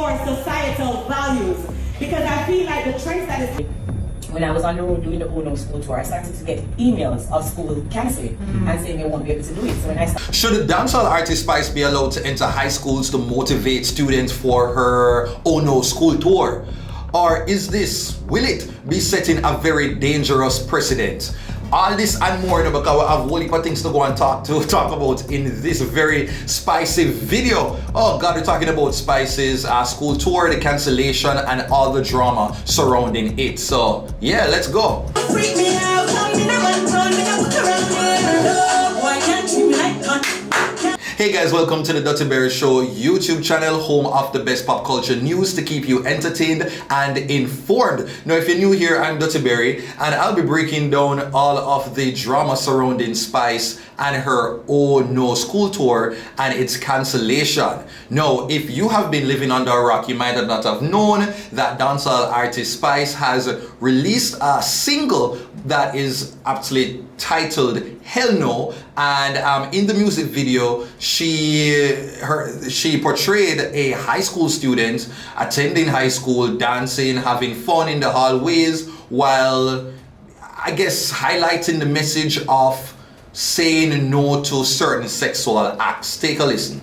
restore societal values, because I feel like the trends that is... When I was on the road doing the Uno school tour, I started to get emails of school cancelling and saying they won't be able to do it. So when I started... Should dancehall artist Spice be allowed to enter high schools to motivate students for her Uno school tour? Or will it be setting a very dangerous precedent? All this and more, because we have a whole heap of things to go and talk about in this very spicy video. Oh God, we're talking about Spice's school tour, the cancellation, and all the drama surrounding it. So yeah, let's go. Freak me out, why can't you like that? Hey guys, welcome to the Dutty Berry Show YouTube channel, home of the best pop culture news to keep you entertained and informed. Now, if you're new here, I'm Dutty Berry, and I'll be breaking down all of the drama surrounding Spice and her Oh No school tour and its cancellation. Now, if you have been living under a rock, you might not have known that dancehall artist Spice has released a single that is actually titled Hell No, and in the music video she portrayed a high school student attending high school, dancing, having fun in the hallways, while I guess highlighting the message of saying no to certain sexual acts. Take a listen.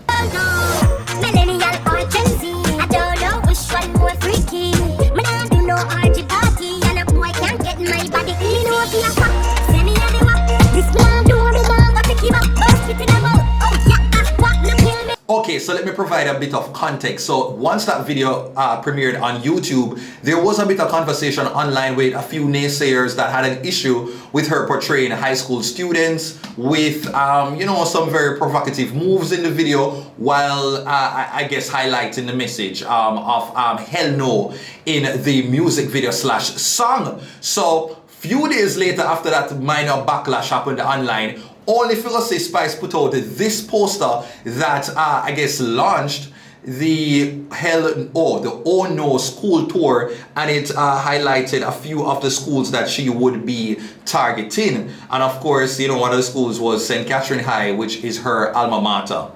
Okay, so let me provide a bit of context. So once that video premiered on YouTube, there was a bit of conversation online with a few naysayers that had an issue with her portraying high school students with, some very provocative moves in the video, while I guess highlighting the message of hell no in the music video / song. So few days later, after that minor backlash happened online, only Philosophy Spice put out this poster that I guess launched the Oh No school tour, and it highlighted a few of the schools that she would be targeting. And of course, one of the schools was St. Catherine High, which is her alma mater.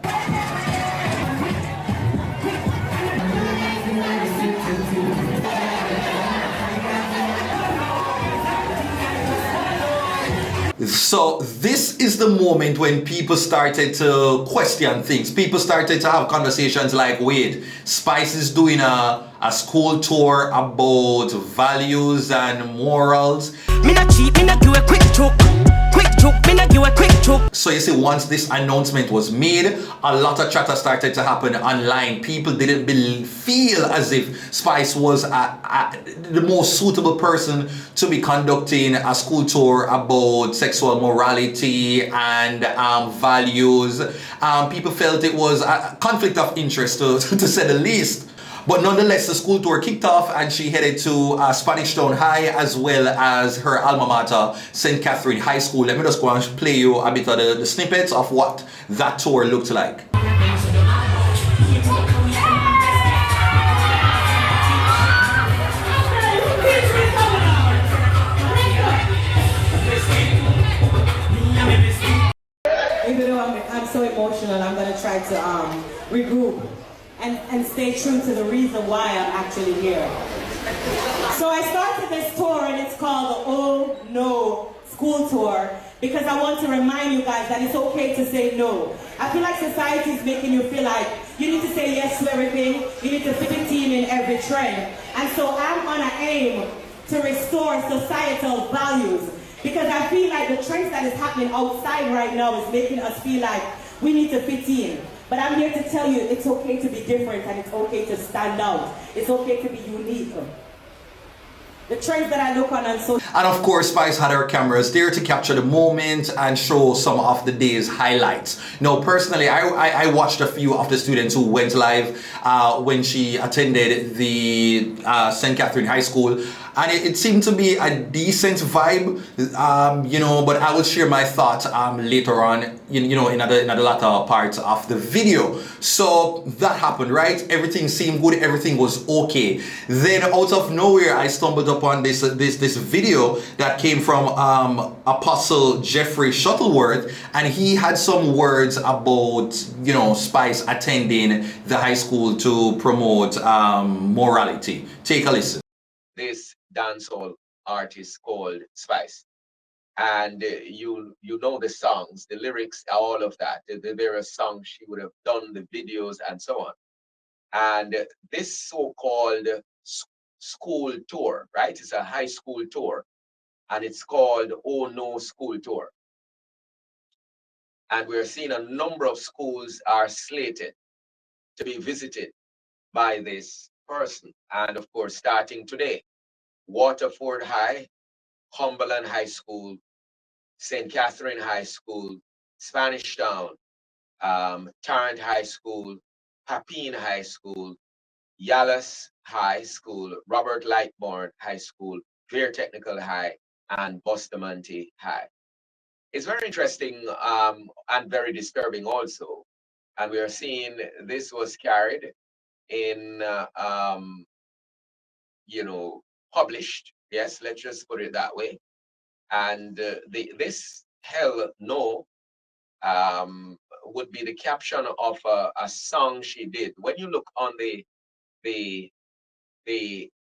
So this is the moment when people started to question things. People started to have conversations like, wait, Spice is doing a school tour about values and morals. Me not cheat, me not do a quick joke. Quick joke, me not do a quick joke. So you see, once this announcement was made, a lot of chatter started to happen online. People didn't feel as if Spice was the most suitable person to be conducting a school tour about sexual morality and values. People felt it was a conflict of interest, to say the least. But nonetheless, the school tour kicked off and she headed to Spanish Town High as well as her alma mater, St. Catherine High School. Let me just go and play you a bit of the snippets of what that tour looked like. Even though I'm so emotional, I'm going to try to regroup and stay true to the reason why I'm actually here. So I started this tour, and it's called the Oh No school tour, because I want to remind you guys that it's okay to say no. I feel like society is making you feel like you need to say yes to everything, you need to fit in every trend. And so I'm on an aim to restore societal values, because I feel like the trends that is happening outside right now is making us feel like we need to fit in. But I'm here to tell you it's okay to be different, and it's okay to stand out. It's okay to be unique. The trends that I look on social... And of course, Spice had her cameras there to capture the moment and show some of the day's highlights. Now, personally, I watched a few of the students who went live when she attended the St. Catherine High School. and it seemed to be a decent vibe, you know, but I will share my thoughts later on, you know, in the latter parts of the video. So that happened, right? Everything seemed good, everything was okay. Then out of nowhere, I stumbled upon this video that came from Apostle Jeffrey Shuttleworth, and he had some words about, you know, Spice attending the high school to promote morality. Take a listen. This dancehall artist called Spice, and you know the songs, the lyrics, all of that. The various songs she would have done, the videos, and so on. And this so-called school tour, right? It's a high school tour, and it's called Oh No School Tour. And we're seeing a number of schools are slated to be visited by this person. And of course, starting today, Waterford High, Cumberland High School, St. Catherine High School, Spanish Town, Tarrant High School, Papine High School, Yallis High School, Robert Lightbourne High School, Vere Technical High, and Bustamante High. It's very interesting and very disturbing also. And we are seeing this was carried in, you know, published. Yes, let's just put it that way. And this hell no would be the caption of a song she did. When you look on the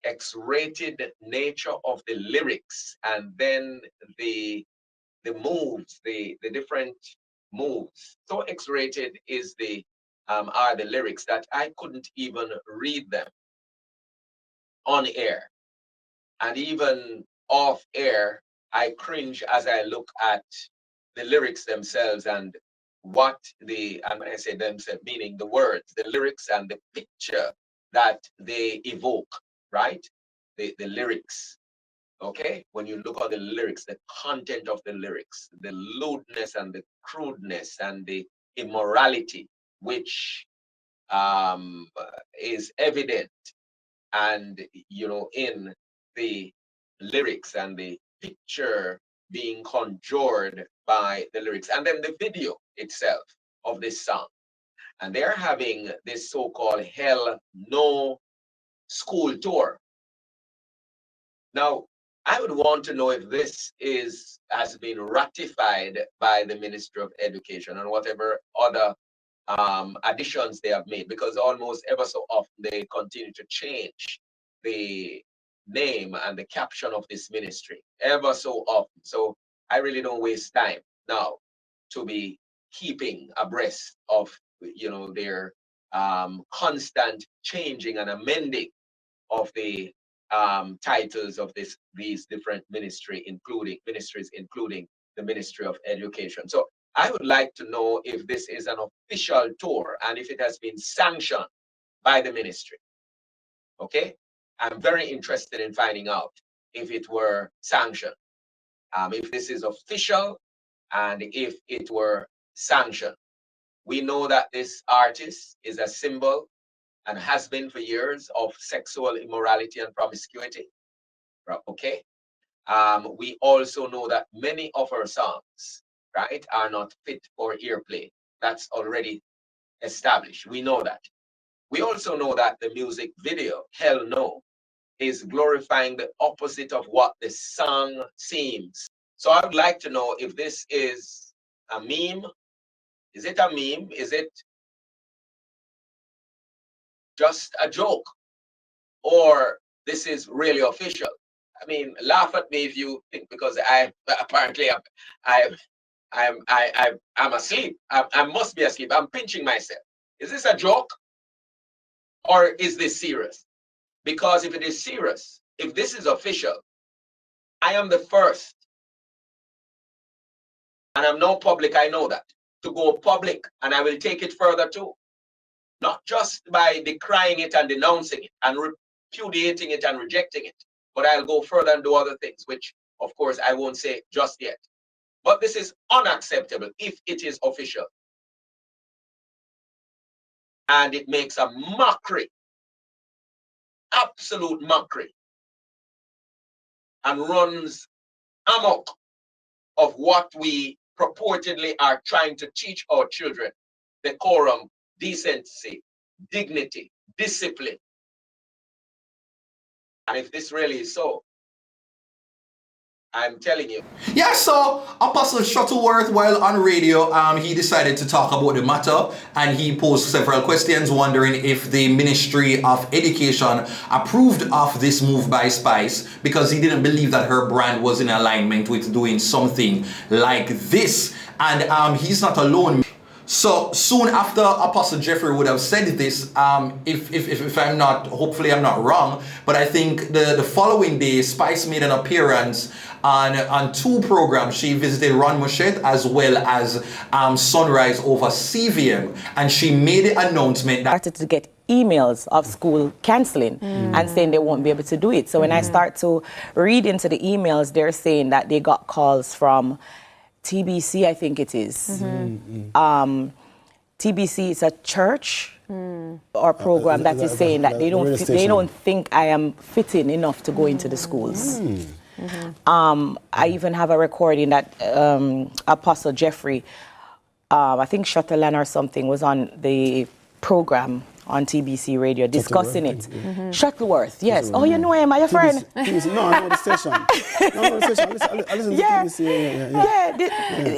X-rated nature of the lyrics, and then the moves, the different moves. So X-rated is are the lyrics that I couldn't even read them on air, and even off air. I cringe as I look at the lyrics themselves and what and when I say themselves, meaning the words, the lyrics, and the picture that they evoke, right? The lyrics, okay? When you look at the lyrics, the content of the lyrics, the lewdness and the crudeness and the immorality, which is evident and, you know, in the lyrics and the picture being conjured by the lyrics, and then the video itself of this song. And they're having this so-called Hell No School Tour. Now, I would want to know if this has been ratified by the Ministry of Education and whatever other additions they have made, because almost ever so often they continue to change the name and the caption of this ministry ever so often. So I really don't waste time now to be keeping abreast of, you know, their constant changing and amending of the titles of these different ministries, including the Ministry of Education. So I would like to know if this is an official tour and if it has been sanctioned by the ministry. Okay, I'm very interested in finding out if it were sanctioned, if this is official, and if it were sanctioned. We know that this artist is a symbol and has been for years of sexual immorality and promiscuity. Okay. We also know that many of her songs, right, are not fit for earplay. That's already established. We know that. We also know that the music video, Hell No, is glorifying the opposite of what the song seems. So I would like to know if this is a meme. Is it a meme? Is it just a joke? Or this is really official? I mean, laugh at me if you think, because I'm asleep. I must be asleep. I'm pinching myself. Is this a joke? Or is this serious? Because if it is serious, if this is official, I am the first, and I'm no public, I know that, to go public, and I will take it further too. Not just by decrying it and denouncing it and repudiating it and rejecting it, but I'll go further and do other things, which of course I won't say just yet. But this is unacceptable if it is official. And it makes a mockery, absolute mockery, and runs amok of what we purportedly are trying to teach our children: decorum, decency, dignity, discipline. And if this really is so, I'm telling you. Yeah, so Apostle Shuttleworth, while on radio, he decided to talk about the matter, and he posed several questions wondering if the Ministry of Education approved of this move by Spice, because he didn't believe that her brand was in alignment with doing something like this. And he's not alone. So soon after Apostle Jeffrey would have said this, if I'm not, hopefully I'm not wrong, but I think the following day, Spice made an appearance on 2 programs. She visited Ron Mouchette as well as Sunrise over CVM, and she made the announcement that Started to get emails of school cancelling and saying they won't be able to do it. So when I start to read into the emails, they're saying that they got calls from TBC, I think it is. TBC is a church or program that is saying that they don't think I am fitting enough to go into the schools. I even have a recording that Apostle Jeffrey, I think Shutterland or something, was on the program on TBC radio discussing it. Shuttleworth, yes. Oh, you know him, are your friend? TBC. No, I know the station. I listen to TBC.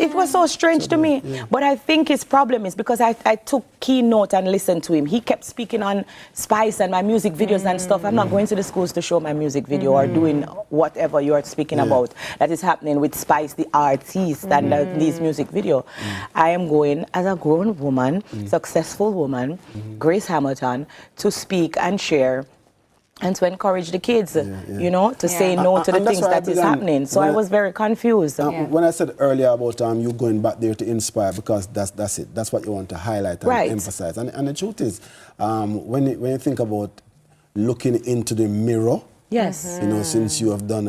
It was so strange to me. But I think his problem is because I took keynote and listened to him. He kept speaking on Spice and my music videos and stuff. I'm not going to the schools to show my music video or doing whatever you're speaking about that is happening with Spice, the artist, and these music video. I am going as a grown woman, successful woman, Grace Hamilton, to speak and share and to encourage the kids, you know, to say no to the things that is happening. So I was very confused. When I said earlier about you going back there to inspire, because that's it. That's what you want to highlight and emphasize. And the truth is, when you think about looking into the mirror, you know, since you have done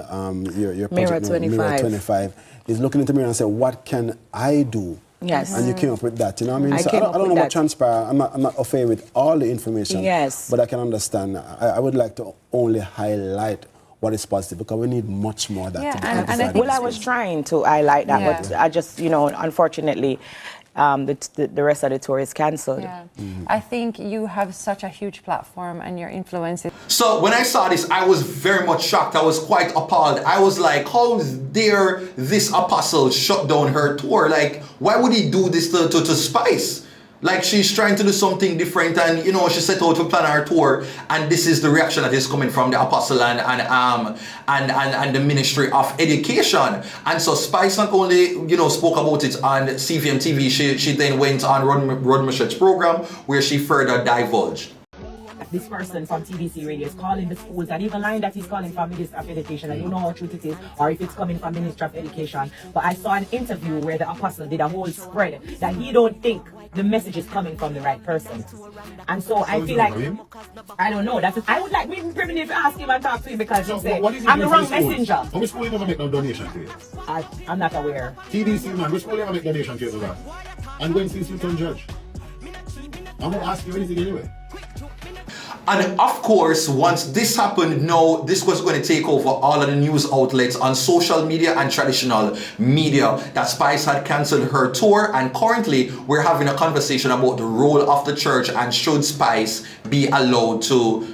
your project, Mirror 25, is looking into the mirror and say, what can I do? Yes. And you came up with that, you know what I mean? So I don't know what transpired. I'm not afraid with all the information. Yes. But I can understand. I would like to only highlight what is positive, because we need much more of that to be emphasized. Well, I was trying to highlight that, but I just, you know, unfortunately, the rest of the tour is cancelled. I think you have such a huge platform and your influence is... So when I saw this, I was very much shocked. I was quite appalled. I was like, how dare this apostle shut down her tour? Like, why would he do this to Spice? Like, she's trying to do something different, and you know, she set out to plan her tour, and this is the reaction that is coming from the apostle and the Ministry of Education. And so Spice not only, you know, spoke about it on CVM TV, she then went on Ron Mouchette's program, where she further divulged. This person from TBC Radio is calling the schools, and even lying that he's calling from Ministry of Education. I don't know how true it is or if it's coming from Ministry of Education. But I saw an interview where the apostle did a whole spread that he don't think the message is coming from the right person. And so I feel like, I don't know. I would like me privilege to ask him and talk to him, because he said, I'm the wrong messenger. How much school you never make no donation to you? I'm not aware. TDC man, which school you ever make donation to you to that? And when since you turn judge? I'm going to ask you anything anyway. And of course, once this happened, no, this was going to take over all of the news outlets on social media and traditional media, that Spice had cancelled her tour. And currently, we're having a conversation about the role of the church, and should Spice be allowed to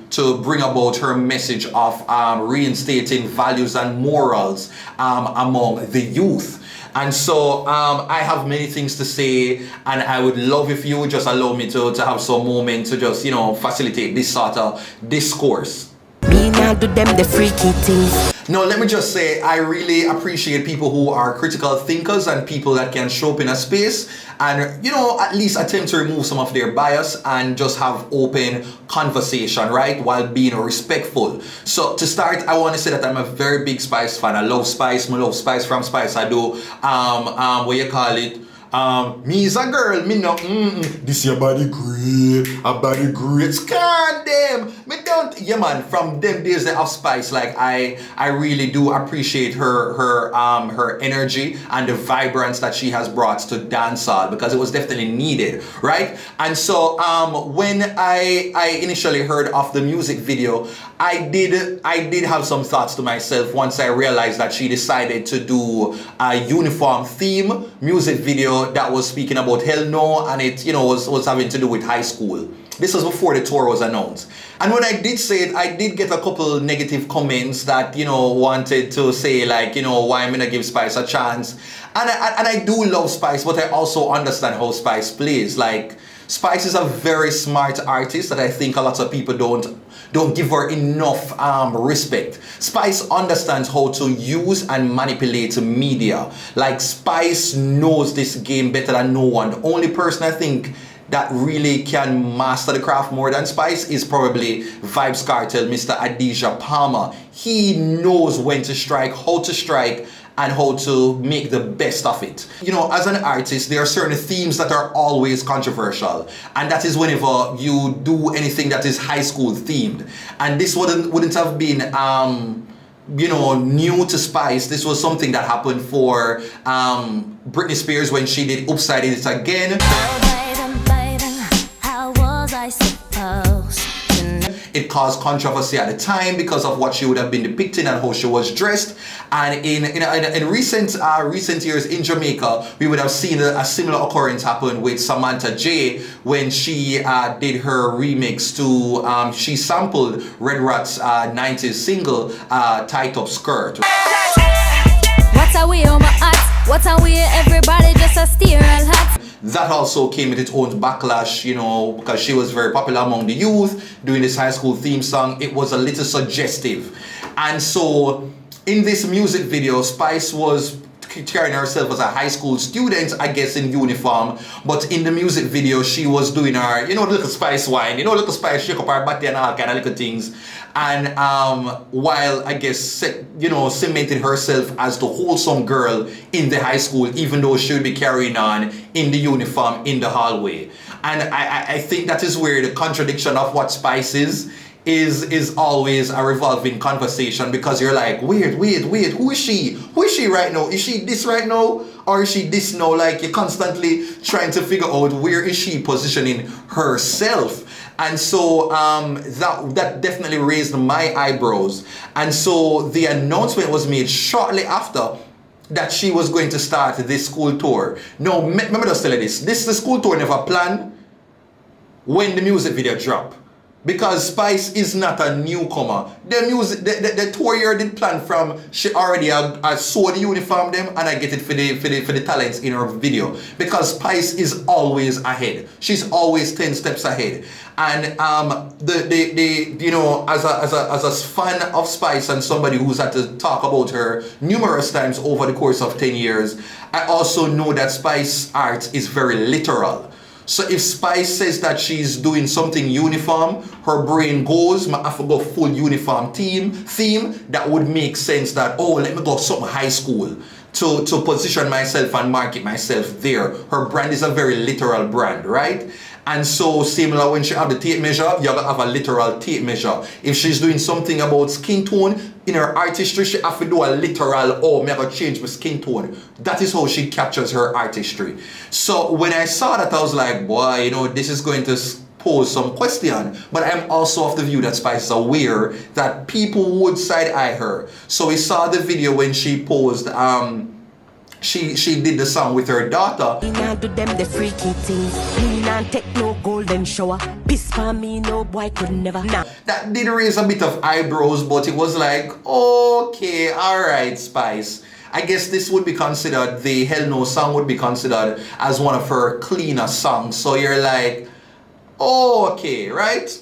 bring about her message of reinstating values and morals among the youth. And so I have many things to say, and I would love if you would just allow me to have some moment to just, you know, facilitate this sort of discourse. Me now do them the freaky things. No, let me just say, I really appreciate people who are critical thinkers and people that can show up in a space and, you know, at least attempt to remove some of their bias and just have open conversation, right? While being respectful. So to start, I want to say that I'm a very big Spice fan. I love Spice. I love Spice from Spice. I do, what you call it? Me is a girl, me no, this your body great, a body great, scan them, me don't, yeah man, from them days of Spice, like I really do appreciate her energy and the vibrance that she has brought to dancehall, because it was definitely needed, right? And so when I initially heard of the music video, I did have some thoughts to myself once I realized that she decided to do a uniform theme music video that was speaking about Hell No, and it, you know, was having to do with high school. This was before the tour was announced. And when I did say it, I did get a couple negative comments that, you know, wanted to say like, you know, why I'm gonna give Spice a chance. And I do love Spice, but I also understand how Spice plays. Like, Spice is a very smart artist that I think a lot of people don't give her enough respect. Spice understands how to use and manipulate media. Like, Spice knows this game better than no one. The only person I think that really can master the craft more than Spice is probably Vybz Kartel, Mr. Adidja Palmer. He knows when to strike, how to strike, and how to make the best of it. You know, as an artist, there are certain themes that are always controversial, and that is whenever you do anything that is high school themed. And this wouldn't have been you know, new to Spice. This was something that happened for Britney Spears when she did Oops, I Did It Again. It caused controversy at the time because of what she would have been depicting and how she was dressed. And in recent years in Jamaica, we would have seen a similar occurrence happen with Samantha J when she did her remix to, she sampled Red Rat's 90s single, Tight Up Skirt. What's a way on my eyes? What's a way everybody just a steer and hat? That also came with its own backlash, you know, because she was very popular among the youth doing this high school theme song. It was a little suggestive. And so in this music video, Spice was carrying herself as a high school student, I guess, in uniform. But in the music video, she was doing her, you know, little Spice wine, you know, little Spice shake up her body and all kind of little things. And while, I guess, you know, cementing herself as the wholesome girl in the high school, even though she would be carrying on in the uniform in the hallway. And I think that is where the contradiction of what Spice is always a revolving conversation, because you're like, wait, who is she? Who is she right now? Is she this right now? Or is she this now? Like, you're constantly trying to figure out where is she positioning herself. And so that definitely raised my eyebrows. And so the announcement was made shortly after that she was going to start this school tour. Now, remember just tell you this. The school tour never planned when the music video dropped. Because Spice is not a newcomer. The tour year did plan from, she already saw the uniform them, and I get it for the talents in her video. Because Spice is always ahead. She's always 10 steps ahead. And you know, as a fan of Spice and somebody who's had to talk about her numerous times over the course of 10 years, I also know that Spice art is very literal. So if Spice says that she's doing something uniform, her brain goes, I have to go full uniform theme, that would make sense that, oh, let me go something high school to position myself and market myself there. Her brand is a very literal brand, right? And so similar when she have the tape measure, you're gonna have a literal tape measure. If she's doing something about skin tone, in her artistry, she have to do a literal, oh, me have to change my skin tone. That is how she captures her artistry. So when I saw that, I was like, boy, you know, this is going to pose some question. But I'm also of the view that Spice is aware that people would side-eye her. So we saw the video when she posed, she did the song with her daughter. Do them the freaky things. Me not take no golden shower. Piss for me, no boy could never. Nah. That did raise a bit of eyebrows, but it was like, okay, alright, Spice. I guess this would be considered, the Hell No song would be considered as one of her cleaner songs. So you're like, okay, right?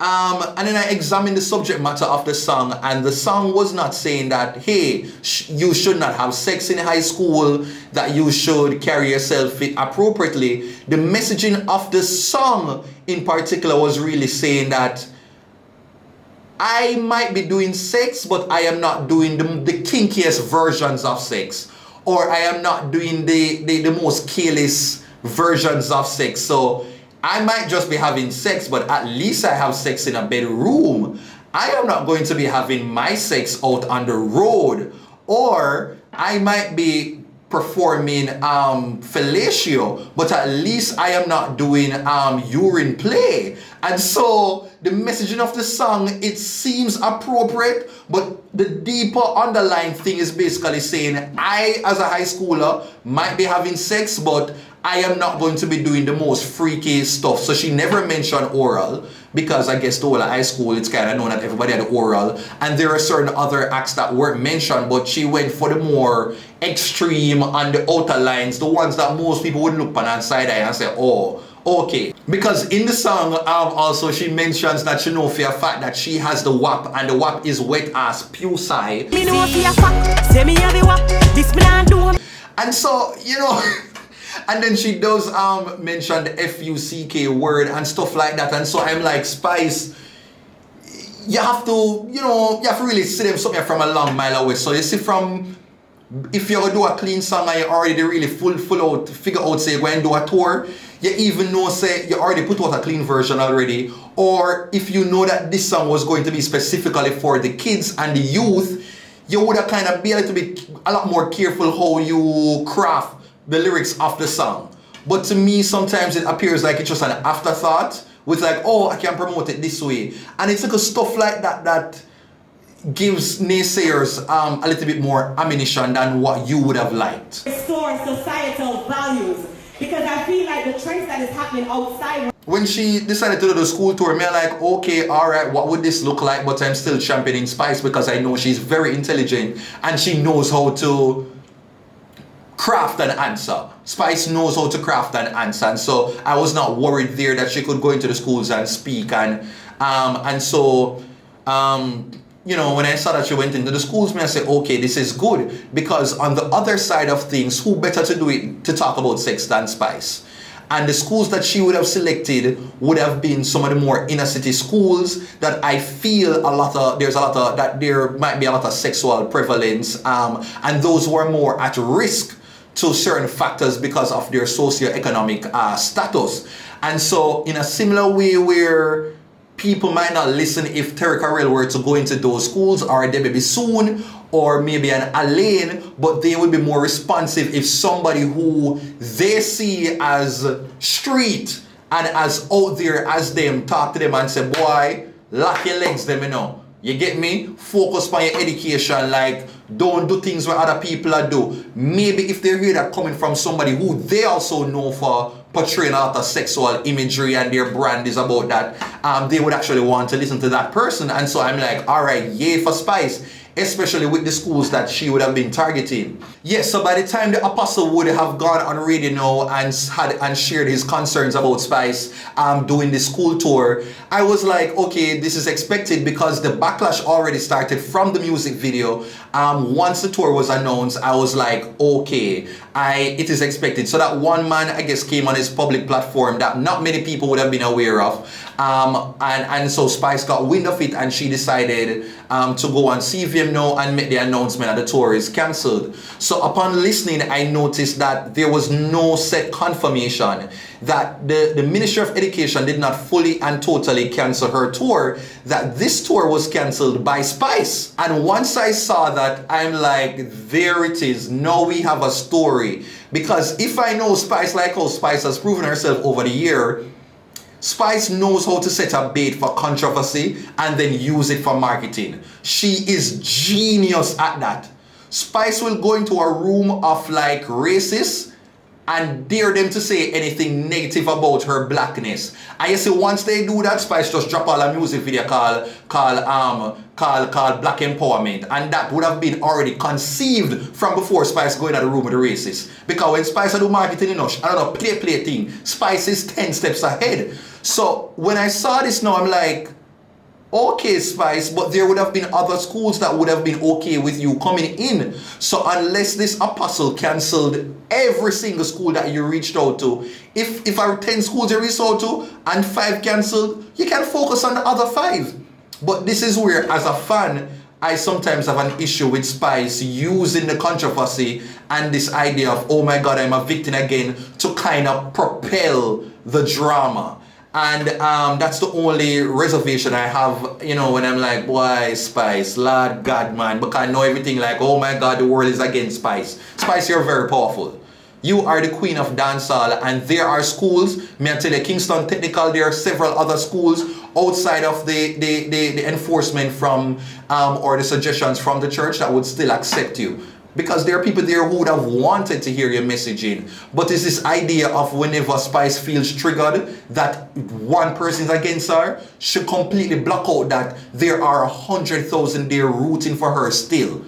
And then I examined the subject matter of the song, and the song was not saying that, hey, you should not have sex in high school, that you should carry yourself appropriately. The messaging of the song in particular was really saying that I might be doing sex, but I am not doing the kinkiest versions of sex, or I am not doing the most careless versions of sex. So I might just be having sex, but at least I have sex in a bedroom. I am not going to be having my sex out on the road. Or I might be performing fellatio, but at least I am not doing urine play. And so the messaging of the song, it seems appropriate, but the deeper underlying thing is basically saying I, as a high schooler, might be having sex, but I am not going to be doing the most freaky stuff. So she never mentioned oral, because I guess the whole high school, it's kind of known that everybody had oral, and there are certain other acts that weren't mentioned, but she went for the more extreme on the outer lines, the ones that most people would look on and side eye and say, oh, okay. Because in the song, also she mentions that she know for a fact that she has the WAP, and the WAP is wet ass pew side. Me know for a fact, say me have the WAP, this me not do. And so, you know, and then she does mention the FUCK word and stuff like that. And so I'm like, Spice, you have to, you know, you have to really see them something from a long mile away. So you see, from, if you're gonna do a clean song and you already really full out, figure out, say, go and do a tour, you even know, say, you already put out a clean version already. Or if you know that this song was going to be specifically for the kids and the youth, you would have kind of be a lot more careful how you craft the lyrics of the song. But to me, sometimes it appears like it's just an afterthought with like, oh, I can promote it this way. And it's like a stuff like that that gives naysayers a little bit more ammunition than what you would have liked. Restore societal values, because I feel like the trends that is happening outside. When she decided to do the school tour, me like, okay, all right, what would this look like? But I'm still championing Spice because I know she's very intelligent and she knows how to craft an answer. Spice knows how to craft an answer, and so I was not worried there that she could go into the schools and speak. And so you know, when I saw that she went into the schools, I said, okay, this is good, because on the other side of things, who better to do it to talk about sex than Spice? And the schools that she would have selected would have been some of the more inner city schools that I feel there might be a lot of sexual prevalence, and those who are more at risk to certain factors because of their socioeconomic status. And so in a similar way where people might not listen if Terry Carell were to go into those schools, or a Debbie Soon, or maybe an Elaine, but they would be more responsive if somebody who they see as street and as out there as them talk to them and say, boy, lock your legs them, you know. You get me? Focus on your education, like don't do things where other people are do. Maybe if they hear that coming from somebody who they also know for portraying a lot of sexual imagery and their brand is about that, they would actually want to listen to that person. And so I'm like, all right, yay for Spice, especially with the schools that she would have been targeting. Yes, so by the time the Apostle would have gone on radio now and shared his concerns about Spice doing the school tour, I was like, okay, this is expected, because the backlash already started from the music video. Once the tour was announced, I was like, okay, it is expected. So that one man, I guess, came on his public platform that not many people would have been aware of. And so Spice got wind of it, and she decided to go and see him now and make the announcement that the tour is cancelled. So upon listening, I noticed that there was no set confirmation that the Ministry of Education did not fully and totally cancel her tour, that this tour was cancelled by Spice. And once I saw that, I'm like, there it is. Now we have a story. Because if I know Spice, like how Spice has proven herself over the year, Spice knows how to set a bait for controversy and then use it for marketing. She is genius at that. Spice will go into a room of like racists and dare them to say anything negative about her blackness. And you see, once they do that, Spice just drop all a music video called Black Empowerment, and that would have been already conceived from before Spice going into the room with the racists. Because when Spice do marketing, you know, I don't know, play thing, Spice is 10 steps ahead. So when I saw this now, I'm like, okay, Spice, but there would have been other schools that would have been okay with you coming in. So unless this Apostle cancelled every single school that you reached out to, if I 10 schools you reached out to and 5 cancelled, you can focus on the other 5. But this is where, as a fan, I sometimes have an issue with Spice using the controversy and this idea of, oh my God, I'm a victim again, to kind of propel the drama. And that's the only reservation I have, you know, when I'm like, boy, Spice, Lord God, man, because I know everything like, oh my God, the world is against Spice. Spice, you're very powerful. You are the queen of dancehall, and there are schools, may I tell you, Kingston Technical, there are several other schools outside of the enforcement from, or the suggestions from the church that would still accept you. Because there are people there who would have wanted to hear your messaging. But it's this idea of whenever Spice feels triggered that one person is against her, should completely block out that there are 100,000 there rooting for her still.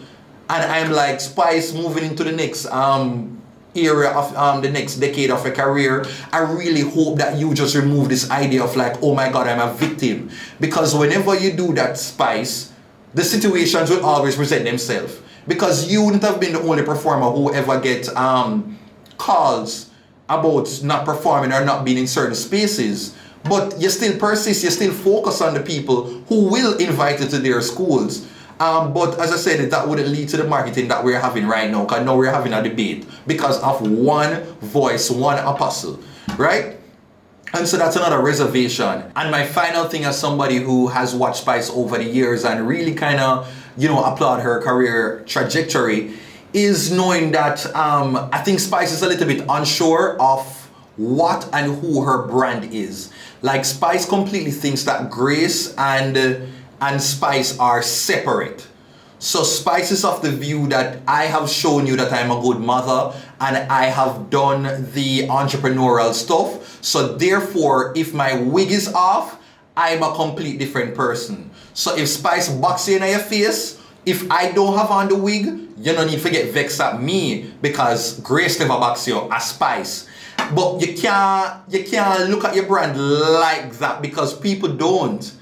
And I'm like, Spice, moving into the next area of the next decade of your career, I really hope that you just remove this idea of like, oh my God, I'm a victim. Because whenever you do that, Spice, the situations will always present themselves. Because you wouldn't have been the only performer who ever get calls about not performing or not being in certain spaces. But you still persist, you still focus on the people who will invite you to their schools. But as I said, that wouldn't lead to the marketing that we're having right now, because now we're having a debate because of one voice, one apostle, right? And so that's another reservation. And my final thing, as somebody who has watched Spice over the years and really kind of, you know, applaud her career trajectory, is knowing that I think Spice is a little bit unsure of what and who her brand is. Like, Spice completely thinks that Grace and Spice are separate. So Spice is of the view that I have shown you that I'm a good mother and I have done the entrepreneurial stuff. So therefore, if my wig is off, I'm a complete different person. So if Spice box you in your face, if I don't have on the wig, you don't need to get vexed at me because Grace never box you as Spice. But you can't look at your brand like that because people don't.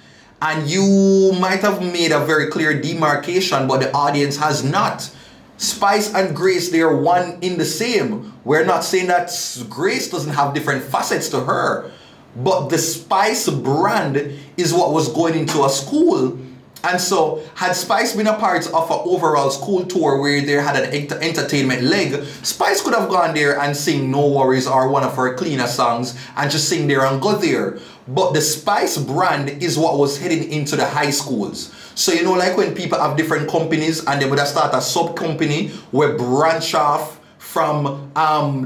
And you might have made a very clear demarcation, but the audience has not. Spice and Grace, they are one in the same. We're not saying that Grace doesn't have different facets to her, but the Spice brand is what was going into a school. And so, had Spice been a part of an overall school tour where they had an entertainment leg, Spice could have gone there and sing No Worries or one of her cleaner songs and just sing there and go there. But the Spice brand is what was heading into the high schools. So, you know, like when people have different companies and they would have started a sub-company where branch off from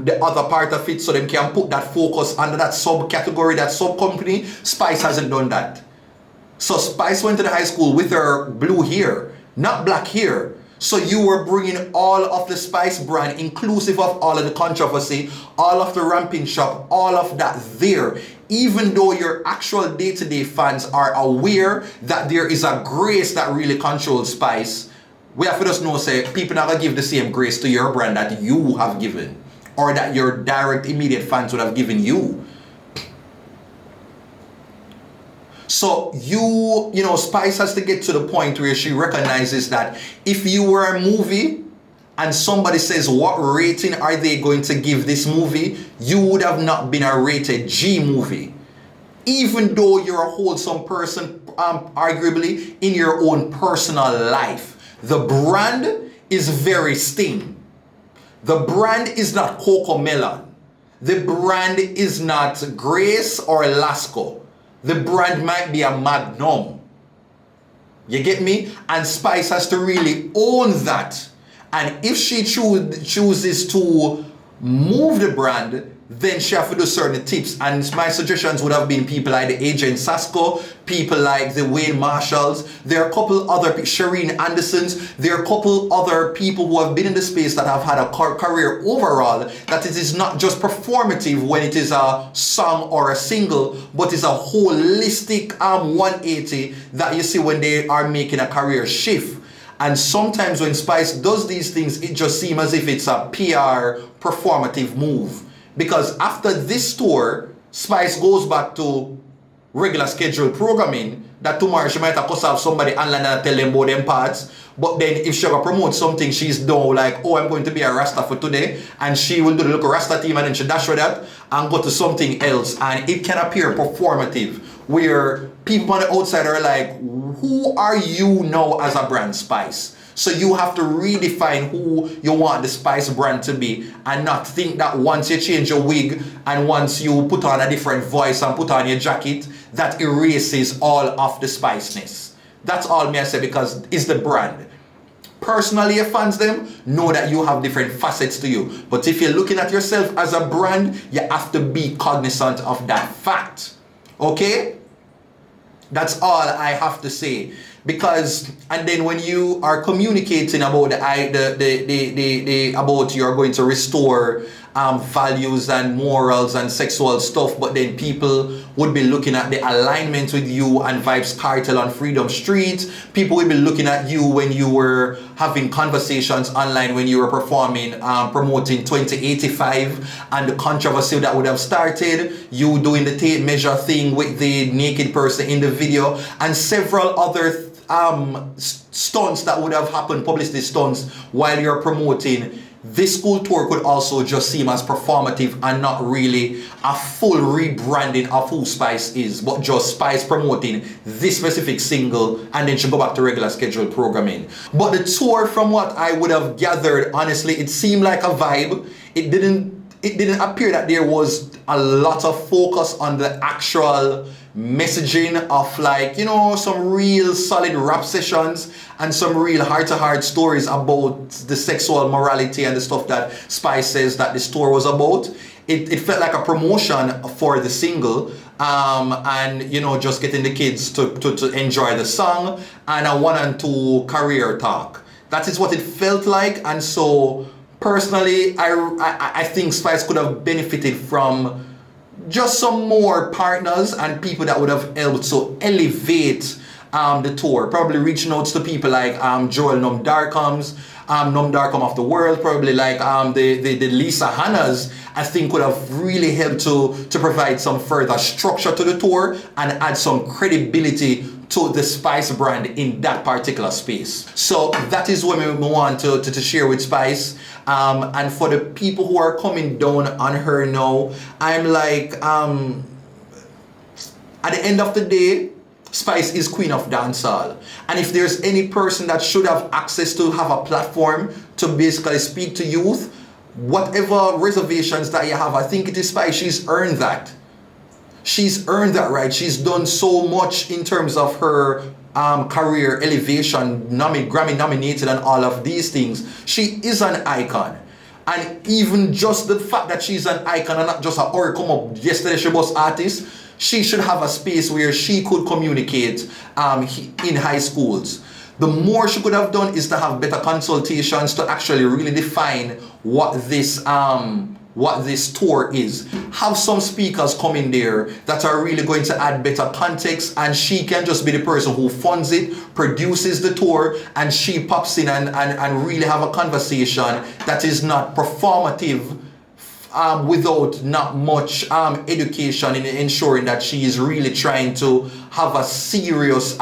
the other part of it so they can put that focus under that subcategory, that sub-company. Spice hasn't done that. So Spice went to the high school with her blue hair, not black hair. So you were bringing all of the Spice brand, inclusive of all of the controversy, all of the ramping shop, all of that there. Even though your actual day-to-day fans are aware that there is a Grace that really controls Spice, we have to just know, say, people not gonna give the same grace to your brand that you have given, or that your direct, immediate fans would have given you. So you know, Spice has to get to the point where she recognizes that if you were a movie and somebody says, what rating are they going to give this movie? You would have not been a rated G movie. Even though you're a wholesome person, arguably, in your own personal life. The brand is very Sting. The brand is not Coco Melon. The brand is not Grace or Lasco. The brand might be a Magnum. You get me? And Spice has to really own that. And if she chooses to move the brand, then she have to do certain tips. And my suggestions would have been people like the Agent Sasko, people like the Wayne Marshalls. There are a couple other, Shireen Andersons. There are a couple other people who have been in the space that have had a career overall, that it is not just performative when it is a song or a single, but it's a holistic 180 that you see when they are making a career shift. And sometimes when Spice does these things, it just seems as if it's a PR performative move. Because after this tour, Spice goes back to regular scheduled programming, that tomorrow she might have to have somebody online and tell them about them parts. But then if she will promote something, she's done like, oh, I'm going to be a Rasta for today. And she will do the local Rasta team and then she dash with that and go to something else. And it can appear performative, where people on the outside are like, who are you now as a brand, Spice? So you have to redefine who you want the Spice brand to be, and not think that once you change your wig and once you put on a different voice and put on your jacket, that erases all of the spiciness. That's all me I say, because it's the brand. Personally, your fans them know that you have different facets to you. But if you're looking at yourself as a brand, you have to be cognizant of that fact. Okay? That's all I have to say. Because, and then when you are communicating about about you're going to restore values and morals and sexual stuff, but then people would be looking at the alignment with you and Vibes Cartel on Freedom Street. People would be looking at you when you were having conversations online, when you were performing, promoting 2085 and the controversy that would have started, you doing the tape measure thing with the naked person in the video, and several other stunts that would have happened, publicity stunts, while you're promoting. This school tour could also just seem as performative and not really a full rebranding of who Spice is, but just Spice promoting this specific single, and then she'll go back to regular scheduled programming. But the tour, from what I would have gathered, honestly, it seemed like a vibe. It didn't appear that there was a lot of focus on the actual messaging of, like, you know, some real solid rap sessions and some real heart-to-heart stories about the sexual morality and the stuff that Spice says that the tour was about. It felt like a promotion for the single, and, you know, just getting the kids to enjoy the song and a 1 and 2 career talk. That is what it felt like. And so personally, I think Spice could have benefited from just some more partners and people that would have helped to elevate the tour. Probably reaching out to people like Joel Num Darkham of the world, probably like the Lisa Hannas, I think would have really helped to provide some further structure to the tour and add some credibility to the Spice brand in that particular space. So that is what we want to share with Spice. And for the people who are coming down on her now, I'm like, at the end of the day, Spice is queen of dancehall. And if there's any person that should have access to have a platform to basically speak to youth, whatever reservations that you have, I think it is Spice. She's earned that. She's earned that right. She's done so much in terms of her career elevation, Grammy nominated and all of these things. She is an icon. And even just the fact that she's an icon and not just a or come up yesterday she was artist, she should have a space where she could communicate in high schools. The more she could have done is to have better consultations to actually really define what this tour is. Have some speakers come in there that are really going to add better context, and she can just be the person who funds it, produces the tour, and she pops in and really have a conversation that is not performative, without not much education in ensuring that she is really trying to have a serious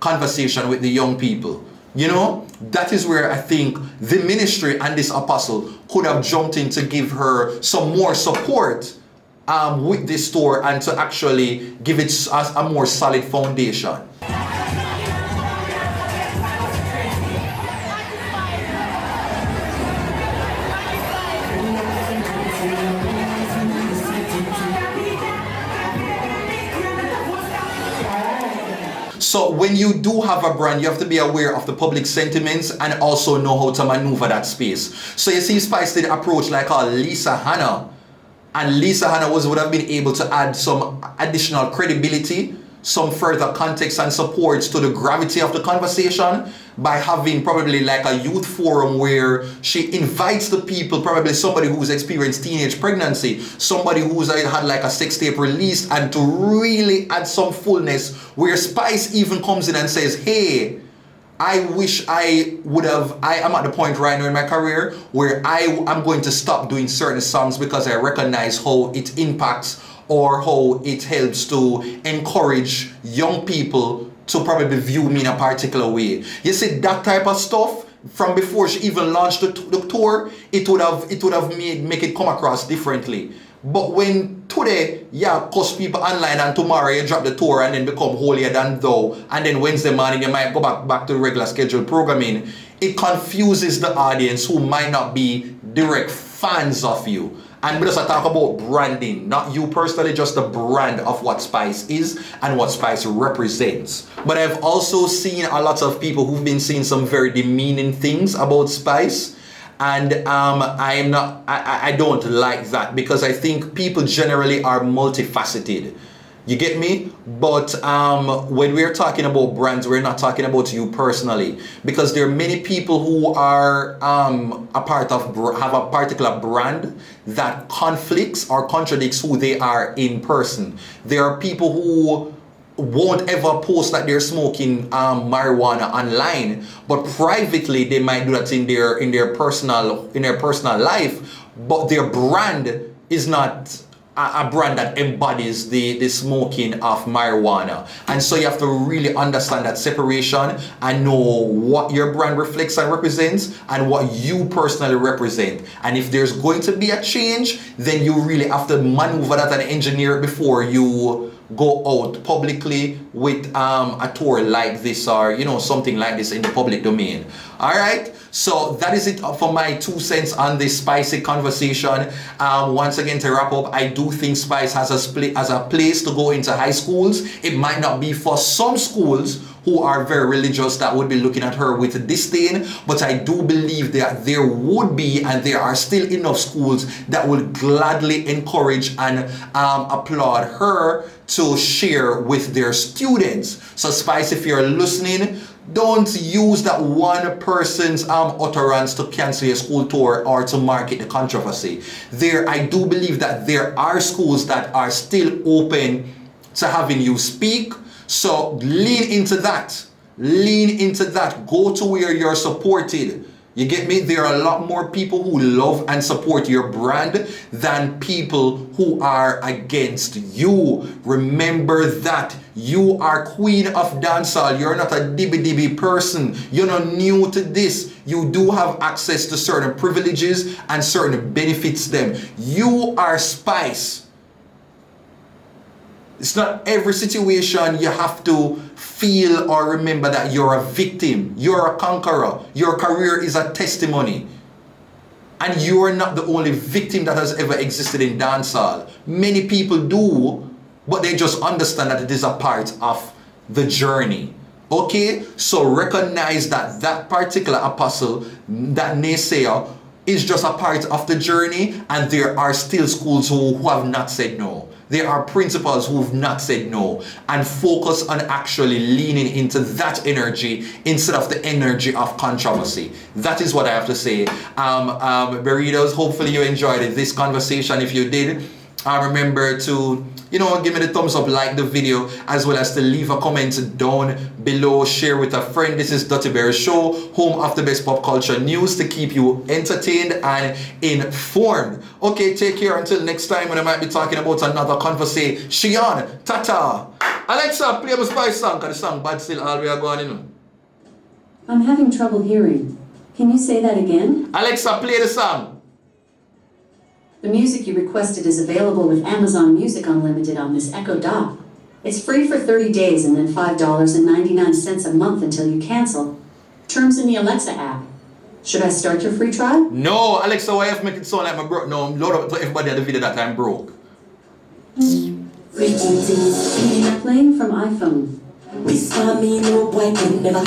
conversation with the young people. You know, that is where I think the ministry and this apostle could have jumped in to give her some more support with this tour and to actually give it a more solid foundation. So when you do have a brand, you have to be aware of the public sentiments and also know how to maneuver that space. So you see Spice did approach like Lisa Hanna, and Lisa Hanna would have been able to add some additional credibility, some further context and support to the gravity of the conversation by having probably like a youth forum where she invites the people, probably somebody who's experienced teenage pregnancy, somebody who's had like a sex tape released, and to really add some fullness where Spice even comes in and says, hey, I wish I am at the point right now in my career where I'm going to stop doing certain songs because I recognize how it impacts or how it helps to encourage young people to probably view me in a particular way. You see, that type of stuff, from before she even launched the tour, it would have make it come across differently. But when today, cause people online, and tomorrow you drop the tour and then become holier than thou, and then Wednesday morning you might go back to the regular scheduled programming, it confuses the audience who might not be direct fans of you. And we just talk about branding, not you personally, just the brand of what Spice is and what Spice represents. But I've also seen a lot of people who've been saying some very demeaning things about Spice. And I don't like that, because I think people generally are multifaceted. You get me? But when we're talking about brands, we're not talking about you personally, because there are many people who are have a particular brand that conflicts or contradicts who they are in person. There are people who won't ever post that they're smoking marijuana online, but privately they might do that in their personal life, but their brand is not a brand that embodies the smoking of marijuana. And so you have to really understand that separation and know what your brand reflects and represents and what you personally represent. And if there's going to be a change, then you really have to maneuver that and engineer it before you go out publicly with a tour like this, or something like this in the public domain. All right, so that is it for my 2 cents on this spicy conversation. Once again, to wrap up, I do think Spice has a place to go into high schools. It might not be for some schools who are very religious that would be looking at her with disdain, but I do believe that there would be, and there are still enough schools that will gladly encourage and applaud her to share with their students. So Spice, if you're listening, don't use that one person's utterance to cancel your school tour or to market the controversy. I do believe that there are schools that are still open to having you speak. So lean into that. Lean into that. Go to where you're supported. You get me? There are a lot more people who love and support your brand than people who are against you. Remember that. You are queen of dancehall. You're not a dibby person. You're not new to this. You do have access to certain privileges and certain benefits them. You are Spice. It's not every situation you have to feel or remember that you're a victim. You're a conqueror. Your career is a testimony. And you are not the only victim that has ever existed in dancehall. Many people do, but they just understand that it is a part of the journey. Okay? So recognize that that particular apostle, that naysayer, is just a part of the journey, and there are still schools who have not said no. There are principals who have not said no, and focus on actually leaning into that energy instead of the energy of controversy. That is what I have to say. Burritos, hopefully you enjoyed this conversation. If you did, remember to give me the thumbs up, like the video, as well as to leave a comment down below, share with a friend. This is Dutty Berry Show, home of the best pop culture news to keep you entertained and informed. Okay, take care until next time when I might be talking about another conversation. Tata. Alexa, play my Spice song, because the song bad still all we are going. I'm having trouble hearing. Can you say that again? Alexa, play the song. The music you requested is available with Amazon Music Unlimited on this Echo Dot. It's free for 30 days and then $5.99 a month until you cancel. Terms in the Alexa app. Should I start your free trial? No, Alexa, why have to make it sound like I'm broke? No, load up to everybody at the video that I'm broke. Playing from iPhone. Whisper me, no boy can never